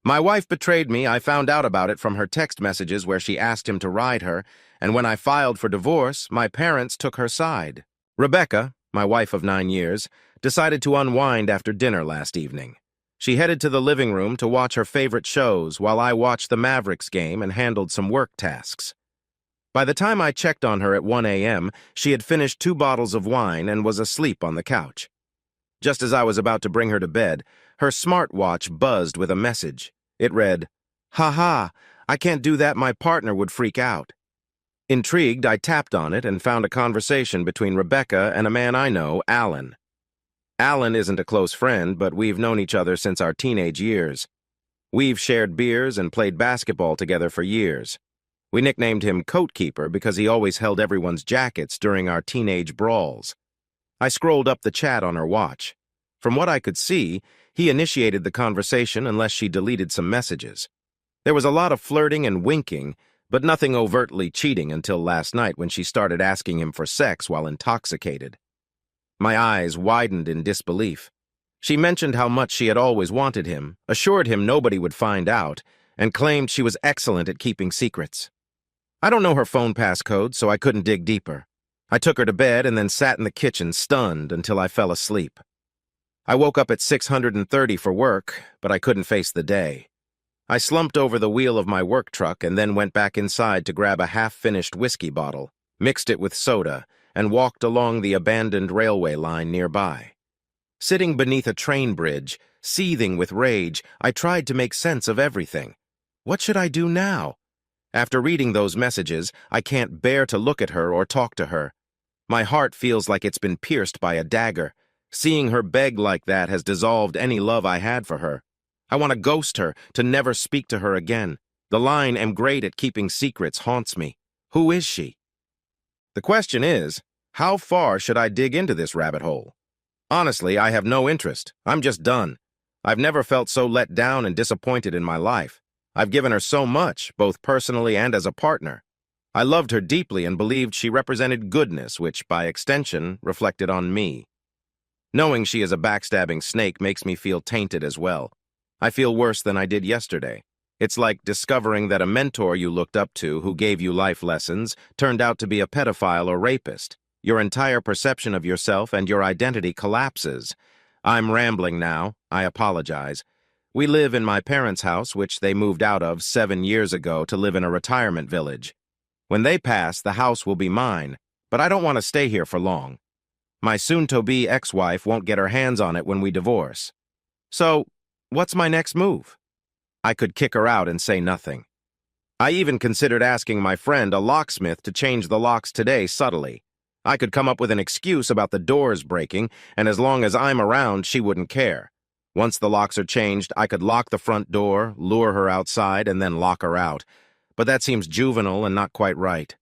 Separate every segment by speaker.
Speaker 1: My wife betrayed me. I found out about it from her text messages where she asked him to ride her, and when I filed for divorce, my parents took her side. Rebecca, my wife of 9 years, decided to unwind after dinner last evening. She headed to the living room to watch her favorite shows while I watched the Mavericks game and handled some work tasks. By the time I checked on her at 1 a.m., she had finished 2 bottles of wine and was asleep on the couch. Just as I was about to bring her to bed, her smartwatch buzzed with a message. It read, "Ha ha, I can't do that, my partner would freak out." Intrigued, I tapped on it and found a conversation between Rebecca and a man I know, Alan. Alan isn't a close friend, but we've known each other since our teenage years. We've shared beers and played basketball together for years. We nicknamed him Coat Keeper because he always held everyone's jackets during our teenage brawls. I scrolled up the chat on her watch. From what I could see, he initiated the conversation unless she deleted some messages. There was a lot of flirting and winking, but nothing overtly cheating until last night when she started asking him for sex while intoxicated. My eyes widened in disbelief. She mentioned how much she had always wanted him, assured him nobody would find out, and claimed she was excellent at keeping secrets. I don't know her phone passcode, so I couldn't dig deeper. I took her to bed and then sat in the kitchen stunned until I fell asleep. I woke up at 630 for work, but I couldn't face the day. I slumped over the wheel of my work truck and then went back inside to grab a half-finished whiskey bottle, mixed it with soda, and walked along the abandoned railway line nearby. Sitting beneath a train bridge, seething with rage, I tried to make sense of everything. What should I do now? After reading those messages, I can't bear to look at her or talk to her. My heart feels like it's been pierced by a dagger. Seeing her beg like that has dissolved any love I had for her. I want to ghost her, to never speak to her again. The line, "am great at keeping secrets," haunts me. Who is she? The question is, how far should I dig into this rabbit hole? Honestly, I have no interest. I'm just done. I've never felt so let down and disappointed in my life. I've given her so much, both personally and as a partner. I loved her deeply and believed she represented goodness, which, by extension, reflected on me. Knowing she is a backstabbing snake makes me feel tainted as well. I feel worse than I did yesterday. It's like discovering that a mentor you looked up to, who gave you life lessons, turned out to be a pedophile or rapist. Your entire perception of yourself and your identity collapses. I'm rambling now. I apologize. We live in my parents' house, which they moved out of 7 years ago to live in a retirement village. When they pass, the house will be mine, but I don't want to stay here for long. My soon-to-be ex-wife won't get her hands on it when we divorce. So, what's my next move? I could kick her out and say nothing. I even considered asking my friend, a locksmith, to change the locks today subtly. I could come up with an excuse about the doors breaking, and as long as I'm around, she wouldn't care. Once the locks are changed, I could lock the front door, lure her outside, and then lock her out. But that seems juvenile and not quite right.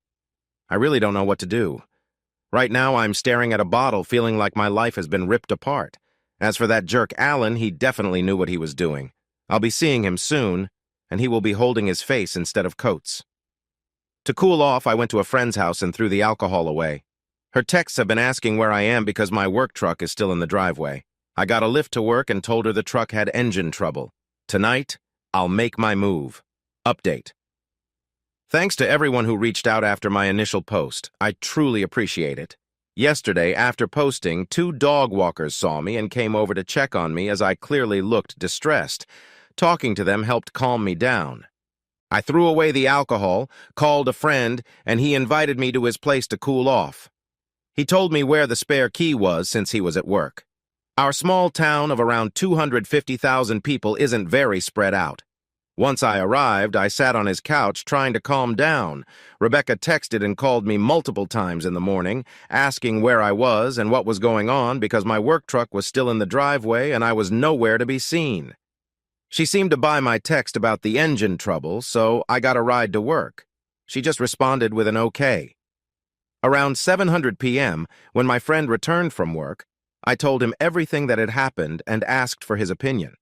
Speaker 1: I really don't know what to do. Right now, I'm staring at a bottle, feeling like my life has been ripped apart. As for that jerk Alan, he definitely knew what he was doing. I'll be seeing him soon, and he will be holding his face instead of Coates. To cool off, I went to a friend's house and threw the alcohol away. Her texts have been asking where I am because my work truck is still in the driveway. I got a lift to work and told her the truck had engine trouble. Tonight, I'll make my move. Update. Thanks to everyone who reached out after my initial post. I truly appreciate it. Yesterday, after posting, 2 dog walkers saw me and came over to check on me as I clearly looked distressed. Talking to them helped calm me down. I threw away the alcohol, called a friend, and he invited me to his place to cool off. He told me where the spare key was since he was at work. Our small town of around 250,000 people isn't very spread out. Once I arrived, I sat on his couch trying to calm down. Rebecca texted and called me multiple times in the morning, asking where I was and what was going on because my work truck was still in the driveway and I was nowhere to be seen. She seemed to buy my text about the engine trouble, so I got a ride to work. She just responded with an okay. Around 7:00 p.m., when my friend returned from work, I told him everything that had happened and asked for his opinion.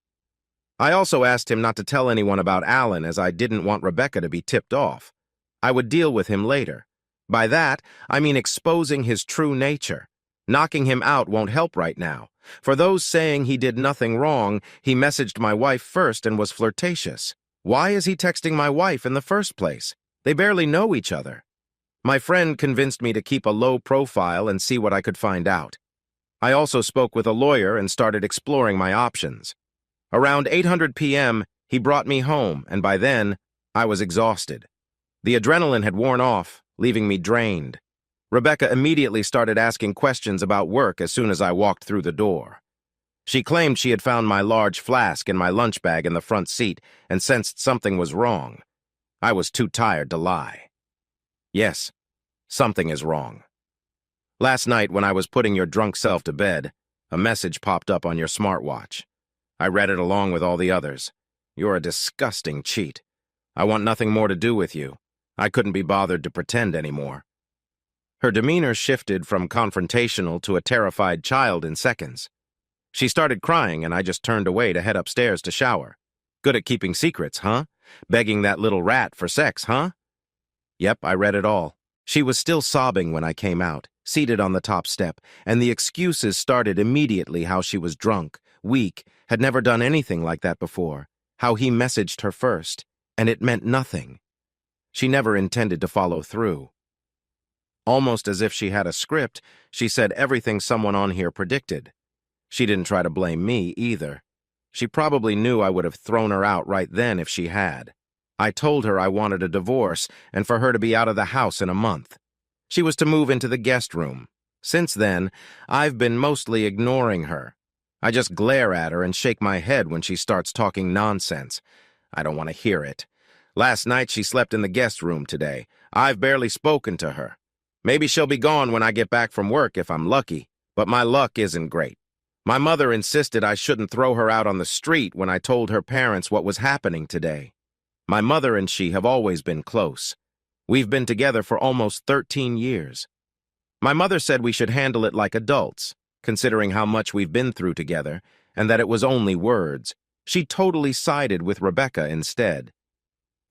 Speaker 1: I also asked him not to tell anyone about Alan as I didn't want Rebecca to be tipped off. I would deal with him later. By that, I mean exposing his true nature. Knocking him out won't help right now. For those saying he did nothing wrong, he messaged my wife first and was flirtatious. Why is he texting my wife in the first place? They barely know each other. My friend convinced me to keep a low profile and see what I could find out. I also spoke with a lawyer and started exploring my options. Around 8:00 p.m., he brought me home, and by then, I was exhausted. The adrenaline had worn off, leaving me drained. Rebecca immediately started asking questions about work as soon as I walked through the door. She claimed she had found my large flask in my lunch bag in the front seat and sensed something was wrong. I was too tired to lie. Yes, something is wrong. Last night, when I was putting your drunk self to bed, a message popped up on your smartwatch. I read it along with all the others. You're a disgusting cheat. I want nothing more to do with you. I couldn't be bothered to pretend anymore. Her demeanor shifted from confrontational to a terrified child in seconds. She started crying, and I just turned away to head upstairs to shower. Good at keeping secrets, huh? Begging that little rat for sex, huh? Yep, I read it all. She was still sobbing when I came out, seated on the top step, and the excuses started immediately: how she was drunk, weak, had never done anything like that before, how he messaged her first, and it meant nothing. She never intended to follow through. Almost as if she had a script, she said everything someone on here predicted. She didn't try to blame me either. She probably knew I would have thrown her out right then if she had. I told her I wanted a divorce and for her to be out of the house in a month. She was to move into the guest room. Since then, I've been mostly ignoring her. I just glare at her and shake my head when she starts talking nonsense. I don't want to hear it. Last night she slept in the guest room today. I've barely spoken to her. Maybe she'll be gone when I get back from work if I'm lucky, but my luck isn't great. My mother insisted I shouldn't throw her out on the street when I told her parents what was happening today. My mother and she have always been close. We've been together for almost 13 years. My mother said we should handle it like adults, considering how much we've been through together, and that it was only words. She totally sided with Rebecca instead.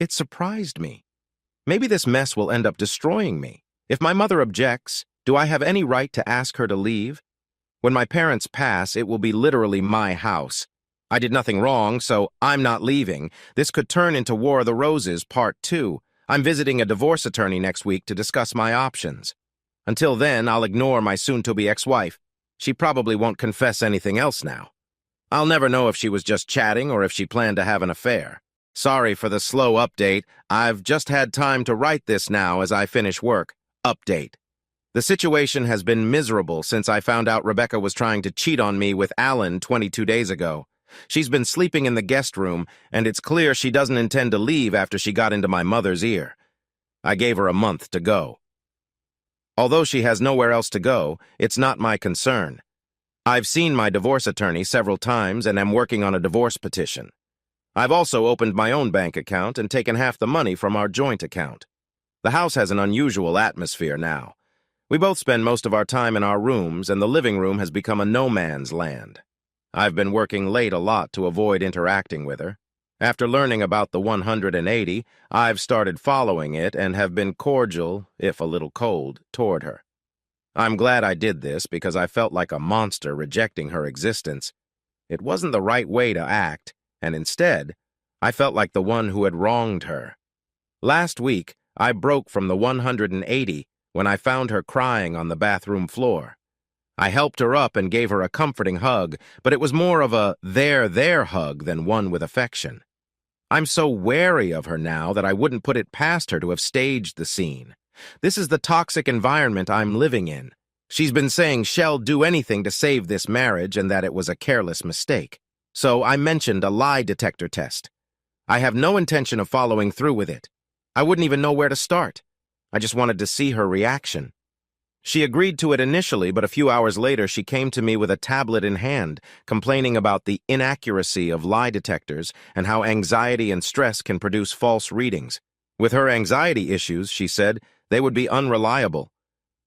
Speaker 1: It surprised me. Maybe this mess will end up destroying me. If my mother objects, do I have any right to ask her to leave? When my parents pass, it will be literally my house. I did nothing wrong, so I'm not leaving. This could turn into War of the Roses Part 2. I'm visiting a divorce attorney next week to discuss my options. Until then, I'll ignore my soon-to-be ex-wife. She probably won't confess anything else now. I'll never know if she was just chatting or if she planned to have an affair. Sorry for the slow update. I've just had time to write this now as I finish work. Update. The situation has been miserable since I found out Rebecca was trying to cheat on me with Alan 22 days ago. She's been sleeping in the guest room, and it's clear she doesn't intend to leave after she got into my mother's ear. I gave her a month to go. Although she has nowhere else to go, it's not my concern. I've seen my divorce attorney several times and am working on a divorce petition. I've also opened my own bank account and taken half the money from our joint account. The house has an unusual atmosphere now. We both spend most of our time in our rooms, and the living room has become a no-man's land. I've been working late a lot to avoid interacting with her. After learning about the 180, I've started following it and have been cordial, if a little cold, toward her. I'm glad I did this because I felt like a monster rejecting her existence. It wasn't the right way to act, and instead, I felt like the one who had wronged her. Last week, I broke from the 180 when I found her crying on the bathroom floor. I helped her up and gave her a comforting hug, but it was more of a there hug than one with affection. I'm so wary of her now that I wouldn't put it past her to have staged the scene. This is the toxic environment I'm living in. She's been saying she'll do anything to save this marriage and that it was a careless mistake. So I mentioned a lie detector test. I have no intention of following through with it. I wouldn't even know where to start. I just wanted to see her reaction. She agreed to it initially, but a few hours later she came to me with a tablet in hand, complaining about the inaccuracy of lie detectors and how anxiety and stress can produce false readings. With her anxiety issues, she said, they would be unreliable.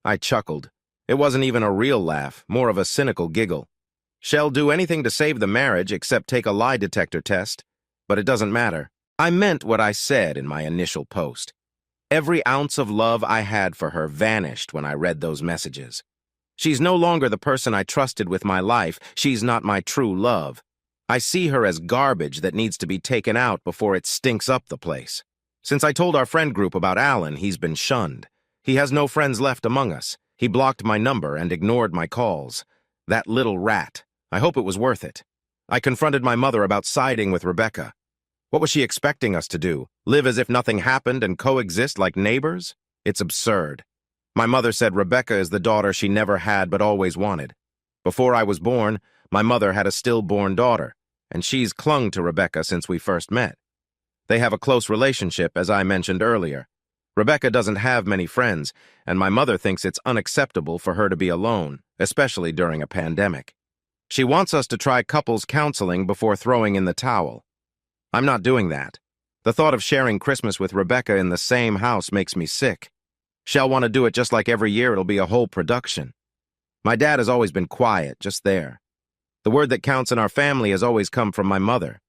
Speaker 1: I chuckled. It wasn't even a real laugh, more of a cynical giggle. She'll do anything to save the marriage except take a lie detector test, but it doesn't matter. I meant what I said in my initial post. Every ounce of love I had for her vanished when I read those messages. She's no longer the person I trusted with my life. She's not my true love. I see her as garbage that needs to be taken out before it stinks up the place. Since I told our friend group about Alan, he's been shunned. He has no friends left among us. He blocked my number and ignored my calls. That little rat. I hope it was worth it. I confronted my mother about siding with Rebecca. What was she expecting us to do? Live as if nothing happened and coexist like neighbors? It's absurd. My mother said Rebecca is the daughter she never had but always wanted. Before I was born, my mother had a stillborn daughter, and she's clung to Rebecca since we first met. They have a close relationship, as I mentioned earlier. Rebecca doesn't have many friends, and my mother thinks it's unacceptable for her to be alone, especially during a pandemic. She wants us to try couples counseling before throwing in the towel. I'm not doing that. The thought of sharing Christmas with Rebecca in the same house makes me sick. She'll want to do it just like every year. It'll be a whole production. My dad has always been quiet, just there. The word that counts in our family has always come from my mother.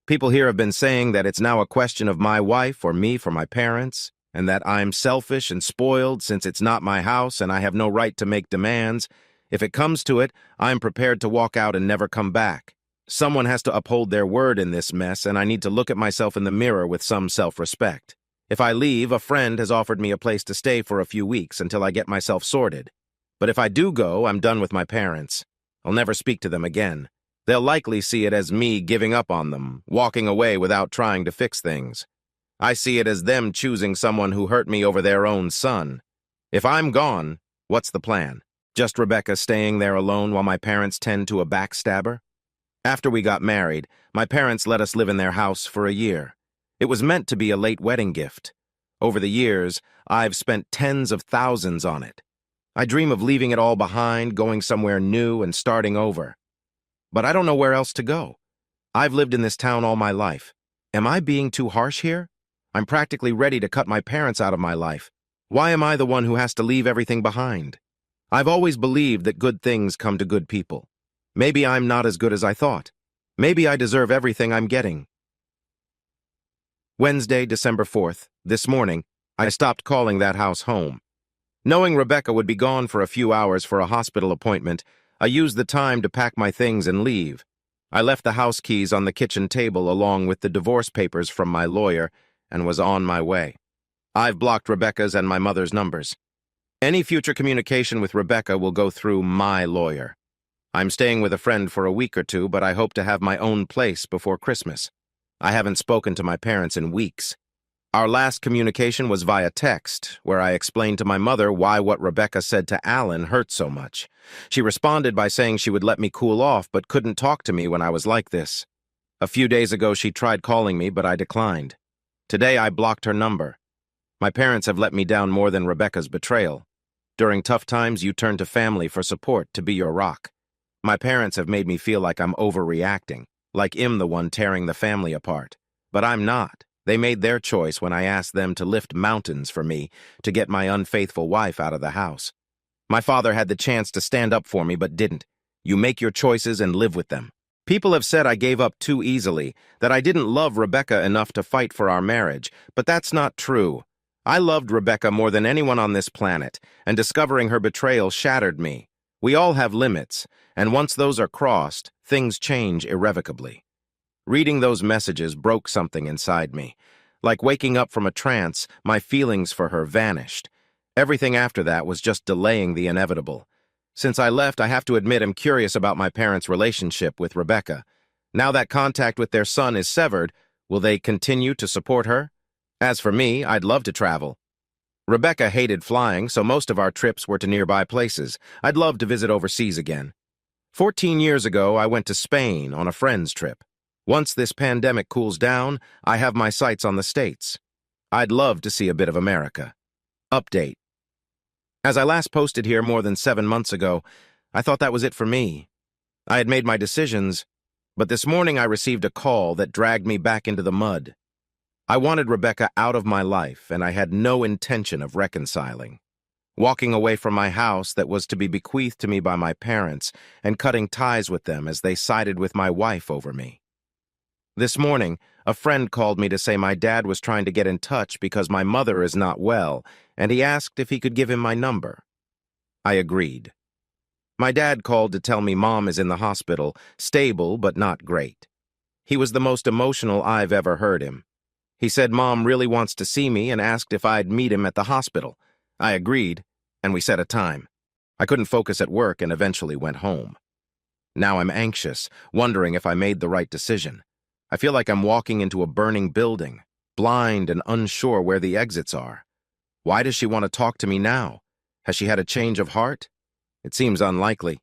Speaker 1: People here have been saying that it's now a question of my wife or me for my parents, and that I'm selfish and spoiled since it's not my house and I have no right to make demands. If it comes to it, I'm prepared to walk out and never come back. Someone has to uphold their word in this mess, and I need to look at myself in the mirror with some self-respect. If I leave, a friend has offered me a place to stay for a few weeks until I get myself sorted. But if I do go, I'm done with my parents. I'll never speak to them again. They'll likely see it as me giving up on them, walking away without trying to fix things. I see it as them choosing someone who hurt me over their own son. If I'm gone, what's the plan? Just Rebecca staying there alone while my parents tend to a backstabber? After we got married, my parents let us live in their house for a year. It was meant to be a late wedding gift. Over the years, I've spent tens of thousands on it. I dream of leaving it all behind, going somewhere new and starting over. But I don't know where else to go. I've lived in this town all my life. Am I being too harsh here? I'm practically ready to cut my parents out of my life. Why am I the one who has to leave everything behind? I've always believed that good things come to good people. Maybe I'm not as good as I thought. Maybe I deserve everything I'm getting. Wednesday, December 4th, this morning, I stopped calling that house home. Knowing Rebecca would be gone for a few hours for a hospital appointment, I used the time to pack my things and leave. I left the house keys on the kitchen table along with the divorce papers from my lawyer and was on my way. I've blocked Rebecca's and my mother's numbers. Any future communication with Rebecca will go through my lawyer. I'm staying with a friend for a week or two, but I hope to have my own place before Christmas. I haven't spoken to my parents in weeks. Our last communication was via text, where I explained to my mother why what Rebecca said to Alan hurt so much. She responded by saying she would let me cool off but couldn't talk to me when I was like this. A few days ago she tried calling me, but I declined. Today I blocked her number. My parents have let me down more than Rebecca's betrayal. During tough times, you turn to family for support to be your rock. My parents have made me feel like I'm overreacting, like I'm the one tearing the family apart. But I'm not. They made their choice when I asked them to lift mountains for me to get my unfaithful wife out of the house. My father had the chance to stand up for me but didn't. You make your choices and live with them. People have said I gave up too easily, that I didn't love Rebecca enough to fight for our marriage, but that's not true. I loved Rebecca more than anyone on this planet, and discovering her betrayal shattered me. We all have limits, and once those are crossed, things change irrevocably. Reading those messages broke something inside me. Like waking up from a trance, my feelings for her vanished. Everything after that was just delaying the inevitable. Since I left, I have to admit I'm curious about my parents' relationship with Rebecca. Now that contact with their son is severed, will they continue to support her? As for me, I'd love to travel. Rebecca hated flying, so most of our trips were to nearby places. I'd love to visit overseas again. 14 years ago, I went to Spain on a friend's trip. Once this pandemic cools down, I have my sights on the States. I'd love to see a bit of America. Update. As I last posted here more than 7 months ago, I thought that was it for me. I had made my decisions, but this morning I received a call that dragged me back into the mud. I wanted Rebecca out of my life, and I had no intention of reconciling. Walking away from my house that was to be bequeathed to me by my parents, and cutting ties with them as they sided with my wife over me. This morning, a friend called me to say my dad was trying to get in touch because my mother is not well, and he asked if he could give him my number. I agreed. My dad called to tell me Mom is in the hospital, stable but not great. He was the most emotional I've ever heard him. He said Mom really wants to see me and asked if I'd meet him at the hospital. I agreed, and we set a time. I couldn't focus at work and eventually went home. Now I'm anxious, wondering if I made the right decision. I feel like I'm walking into a burning building, blind and unsure where the exits are. Why does she want to talk to me now? Has she had a change of heart? It seems unlikely.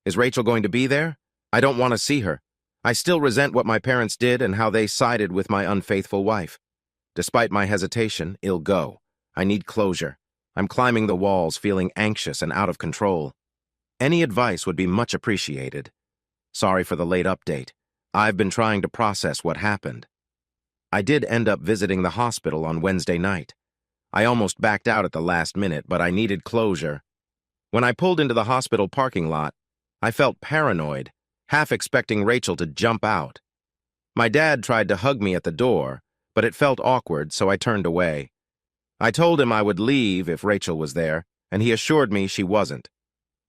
Speaker 1: Is Rachel going to be there? I don't want to see her. I still resent what my parents did and how they sided with my unfaithful wife. Despite my hesitation, it'll go. I need closure. I'm climbing the walls, feeling anxious and out of control. Any advice would be much appreciated. Sorry for the late update. I've been trying to process what happened. I did end up visiting the hospital on Wednesday night. I almost backed out at the last minute, but I needed closure. When I pulled into the hospital parking lot, I felt paranoid, half expecting Rachel to jump out. My dad tried to hug me at the door, but it felt awkward, so I turned away. I told him I would leave if Rachel was there, and he assured me she wasn't.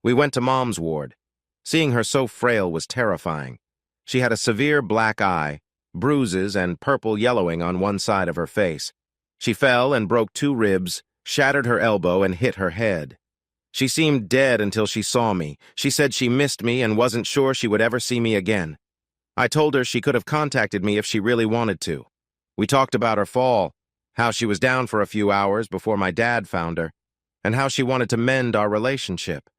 Speaker 1: We went to Mom's ward. Seeing her so frail was terrifying. She had a severe black eye, bruises, and purple yellowing on one side of her face. She fell and broke 2 ribs, shattered her elbow, and hit her head. She seemed dead until she saw me. She said she missed me and wasn't sure she would ever see me again. I told her she could have contacted me if she really wanted to. We talked about her fall, how she was down for a few hours before my dad found her, and how she wanted to mend our relationship.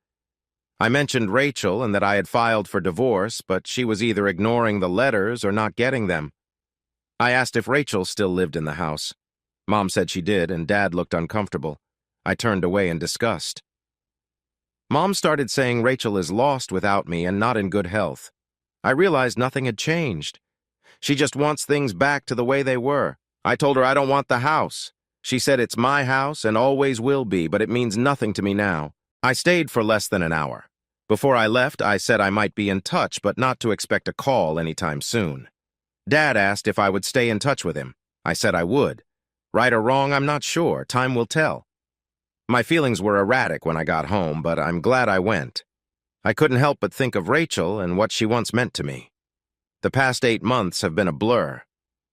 Speaker 1: I mentioned Rachel and that I had filed for divorce, but she was either ignoring the letters or not getting them. I asked if Rachel still lived in the house. Mom said she did, and Dad looked uncomfortable. I turned away in disgust. Mom started saying Rachel is lost without me and not in good health. I realized nothing had changed. She just wants things back to the way they were. I told her I don't want the house. She said it's my house and always will be, but it means nothing to me now. I stayed for less than an hour. Before I left, I said I might be in touch, but not to expect a call anytime soon. Dad asked if I would stay in touch with him. I said I would. Right or wrong, I'm not sure. Time will tell. My feelings were erratic when I got home, but I'm glad I went. I couldn't help but think of Rachel and what she once meant to me. The past 8 months have been a blur.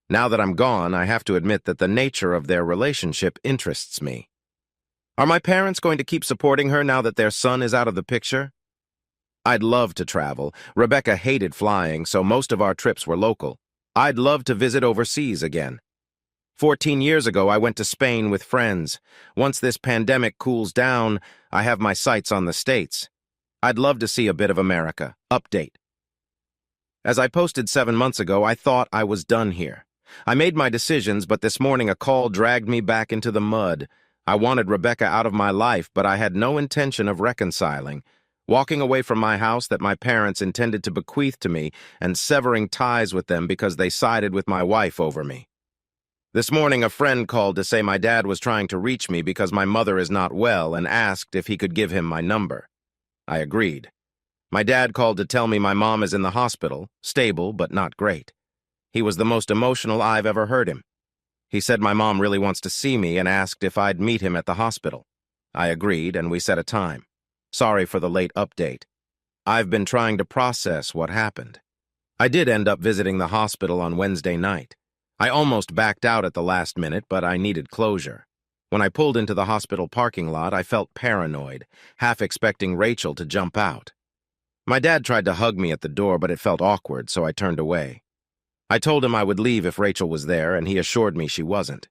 Speaker 1: Now that I'm gone, I have to admit that the nature of their relationship interests me. Are my parents going to keep supporting her now that their son is out of the picture? I'd love to travel. Rebecca hated flying, so most of our trips were local. I'd love to visit overseas again. 14 years ago, I went to Spain with friends. Once this pandemic cools down, I have my sights on the States. I'd love to see a bit of America. Update. As I posted 7 months ago, I thought I was done here. I made my decisions, but this morning a call dragged me back into the mud. I wanted Rebecca out of my life, but I had no intention of reconciling. Walking away from my house that my parents intended to bequeath to me and severing ties with them because they sided with my wife over me. This morning, a friend called to say my dad was trying to reach me because my mother is not well and asked if he could give him my number. I agreed. My dad called to tell me my mom is in the hospital, stable but not great. He was the most emotional I've ever heard him. He said my mom really wants to see me and asked if I'd meet him at the hospital. I agreed, and we set a time. Sorry for the late update. I've been trying to process what happened. I did end up visiting the hospital on Wednesday night. I almost backed out at the last minute, but I needed closure. When I pulled into the hospital parking lot, I felt paranoid, half expecting Rachel to jump out. My dad tried to hug me at the door, but it felt awkward, so I turned away. I told him I would leave if Rachel was there, and he assured me she wasn't.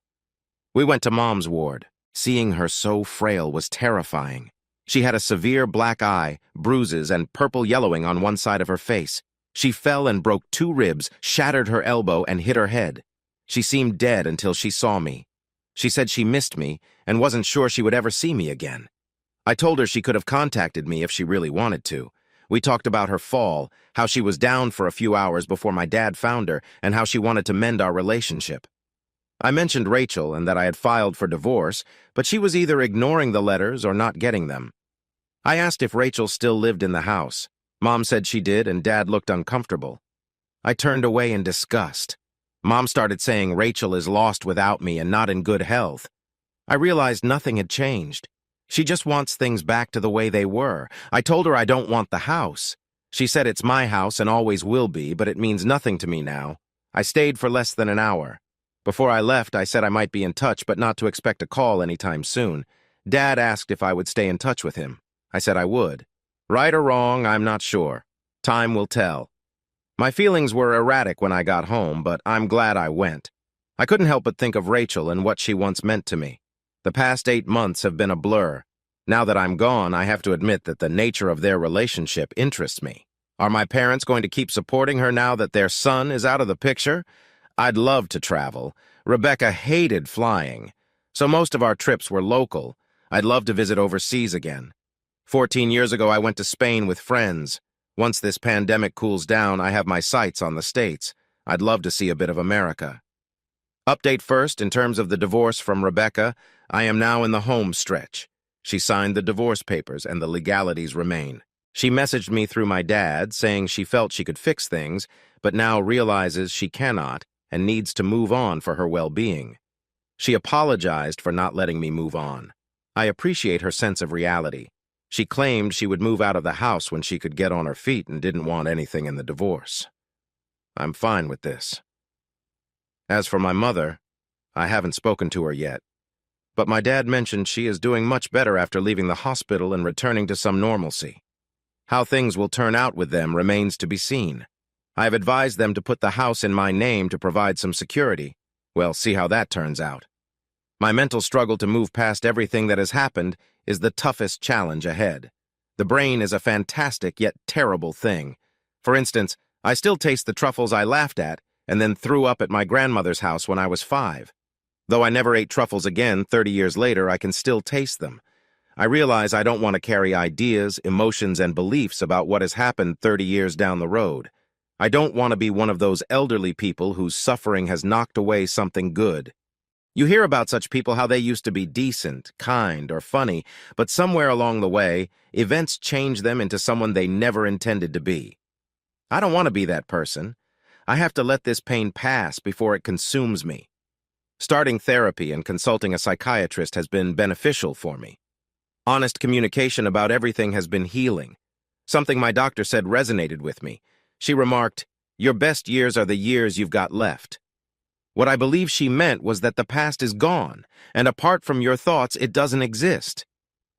Speaker 1: We went to Mom's ward. Seeing her so frail was terrifying. She had a severe black eye, bruises, and purple yellowing on one side of her face. She fell and broke 2 ribs, shattered her elbow, and hit her head. She seemed dead until she saw me. She said she missed me and wasn't sure she would ever see me again. I told her she could have contacted me if she really wanted to. We talked about her fall, how she was down for a few hours before my dad found her, and how she wanted to mend our relationship. I mentioned Rachel and that I had filed for divorce, but she was either ignoring the letters or not getting them. I asked if Rachel still lived in the house. Mom said she did, and Dad looked uncomfortable. I turned away in disgust. Mom started saying Rachel is lost without me and not in good health. I realized nothing had changed. She just wants things back to the way they were. I told her I don't want the house. She said it's my house and always will be, but it means nothing to me now. I stayed for less than an hour. Before I left, I said I might be in touch, but not to expect a call anytime soon. Dad asked if I would stay in touch with him. I said I would. Right or wrong, I'm not sure. Time will tell. My feelings were erratic when I got home, but I'm glad I went. I couldn't help but think of Rachel and what she once meant to me. The past 8 months have been a blur. Now that I'm gone, I have to admit that the nature of their relationship interests me. Are my parents going to keep supporting her now that their son is out of the picture? I'd love to travel. Rebecca hated flying, so most of our trips were local. I'd love to visit overseas again. 14 years ago, I went to Spain with friends. Once this pandemic cools down, I have my sights on the States. I'd love to see a bit of America. Update first, in terms of the divorce from Rebecca, I am now in the home stretch. She signed the divorce papers and the legalities remain. She messaged me through my dad, saying she felt she could fix things, but now realizes she cannot and needs to move on for her well-being. She apologized for not letting me move on. I appreciate her sense of reality. She claimed she would move out of the house when she could get on her feet and didn't want anything in the divorce. I'm fine with this. As for my mother, I haven't spoken to her yet, but my dad mentioned she is doing much better after leaving the hospital and returning to some normalcy. How things will turn out with them remains to be seen. I have advised them to put the house in my name to provide some security. We'll see how that turns out. My mental struggle to move past everything that has happened is the toughest challenge ahead. The brain is a fantastic yet terrible thing. For instance, I still taste the truffles I laughed at and then threw up at my grandmother's house when I was 5. Though I never ate truffles again 30 years later, I can still taste them. I realize I don't want to carry ideas, emotions, and beliefs about what has happened 30 years down the road. I don't want to be one of those elderly people whose suffering has knocked away something good. You hear about such people how they used to be decent, kind, or funny, but somewhere along the way, events change them into someone they never intended to be. I don't want to be that person. I have to let this pain pass before it consumes me. Starting therapy and consulting a psychiatrist has been beneficial for me. Honest communication about everything has been healing. Something my doctor said resonated with me. She remarked, "Your best years are the years you've got left." What I believe she meant was that the past is gone, and apart from your thoughts, it doesn't exist.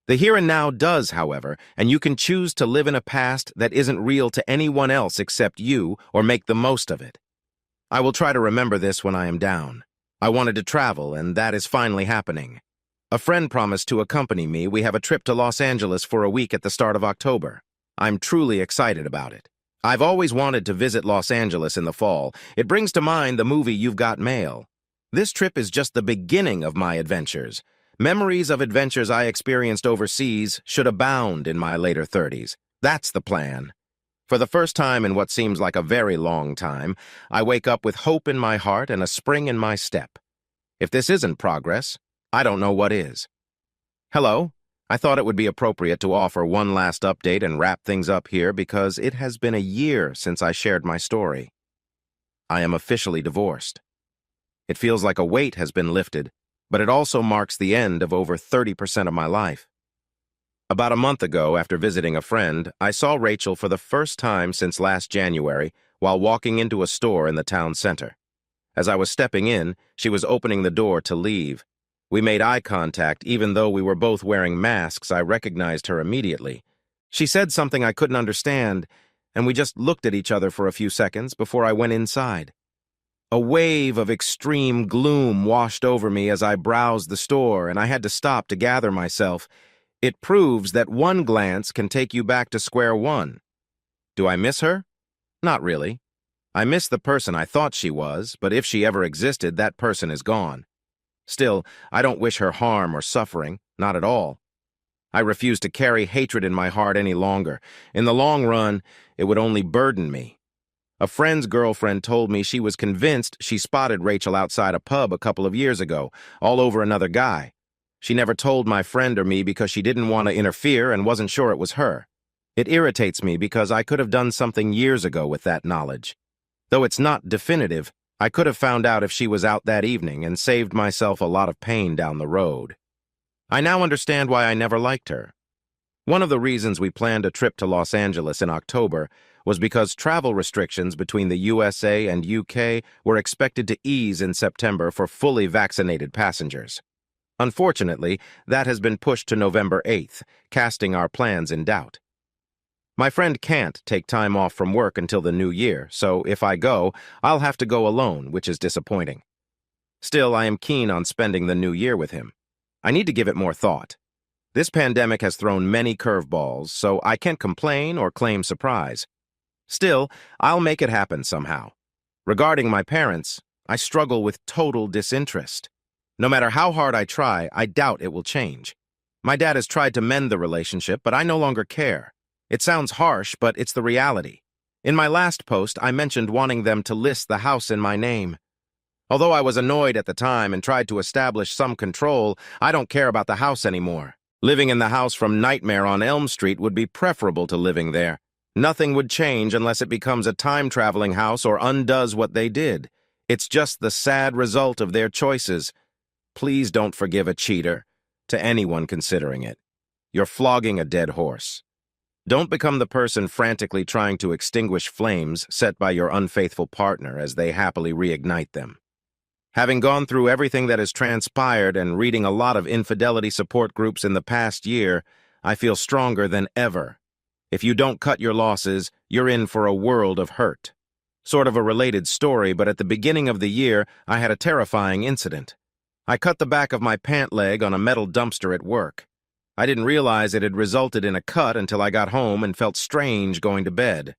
Speaker 1: The here and now does, however, and you can choose to live in a past that isn't real to anyone else except you, or make the most of it. I will try to remember this when I am down. I wanted to travel, and that is finally happening. A friend promised to accompany me. We have a trip to Los Angeles for a week at the start of October. I'm truly excited about it. I've always wanted to visit Los Angeles in the fall. It brings to mind the movie You've Got Mail. This trip is just the beginning of my adventures. Memories of adventures I experienced overseas should abound in my later 30s. That's the plan. For the first time in what seems like a very long time, I wake up with hope in my heart and a spring in my step. If this isn't progress, I don't know what is. Hello. I thought it would be appropriate to offer one last update and wrap things up here because it has been a year since I shared my story. I am officially divorced. It feels like a weight has been lifted, but it also marks the end of over 30% of my life. About a month ago, after visiting a friend, I saw Rachel for the first time since last January while walking into a store in the town center. As I was stepping in, she was opening the door to leave. We made eye contact. Even though we were both wearing masks, I recognized her immediately. She said something I couldn't understand, and we just looked at each other for a few seconds before I went inside. A wave of extreme gloom washed over me as I browsed the store, and I had to stop to gather myself. It proves that one glance can take you back to square one. Do I miss her? Not really. I miss the person I thought she was, but if she ever existed, that person is gone. Still, I don't wish her harm or suffering, not at all. I refuse to carry hatred in my heart any longer. In the long run, it would only burden me. A friend's girlfriend told me she was convinced she spotted Rachel outside a pub a couple of years ago, all over another guy. She never told my friend or me because she didn't want to interfere and wasn't sure it was her. It irritates me because I could have done something years ago with that knowledge. Though it's not definitive, I could have found out if she was out that evening and saved myself a lot of pain down the road. I now understand why I never liked her. One of the reasons we planned a trip to Los Angeles in October was because travel restrictions between the USA and UK were expected to ease in September for fully vaccinated passengers. Unfortunately, that has been pushed to November 8th, casting our plans in doubt. My friend can't take time off from work until the new year, so if I go, I'll have to go alone, which is disappointing. Still, I am keen on spending the new year with him. I need to give it more thought. This pandemic has thrown many curveballs, so I can't complain or claim surprise. Still, I'll make it happen somehow. Regarding my parents, I struggle with total disinterest. No matter how hard I try, I doubt it will change. My dad has tried to mend the relationship, but I no longer care. It sounds harsh, but it's the reality. In my last post, I mentioned wanting them to list the house in my name. Although I was annoyed at the time and tried to establish some control, I don't care about the house anymore. Living in the house from Nightmare on Elm Street would be preferable to living there. Nothing would change unless it becomes a time-traveling house or undoes what they did. It's just the sad result of their choices. Please don't forgive a cheater, to anyone considering it. You're flogging a dead horse. Don't become the person frantically trying to extinguish flames set by your unfaithful partner as they happily reignite them. Having gone through everything that has transpired and reading a lot of infidelity support groups in the past year, I feel stronger than ever. If you don't cut your losses, you're in for a world of hurt. Sort of a related story, but at the beginning of the year, I had a terrifying incident. I cut the back of my pant leg on a metal dumpster at work. I didn't realize it had resulted in a cut until I got home and felt strange going to bed.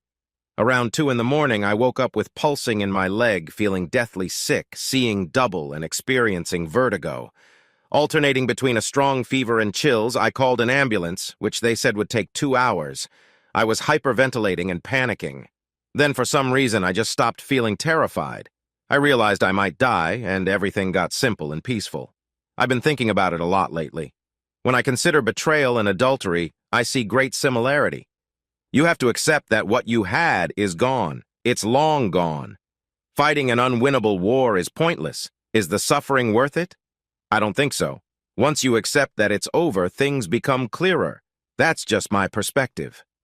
Speaker 1: Around 2 in the morning, I woke up with pulsing in my leg, feeling deathly sick, seeing double, and experiencing vertigo. Alternating between a strong fever and chills, I called an ambulance, which they said would take 2 hours. I was hyperventilating and panicking. Then, for some reason, I just stopped feeling terrified. I realized I might die, and everything got simple and peaceful. I've been thinking about it a lot lately. When I consider betrayal and adultery, I see great similarity. You have to accept that what you had is gone. It's long gone. Fighting an unwinnable war is pointless. Is the suffering worth it? I don't think so. Once you accept that it's over, things become clearer. That's just my perspective.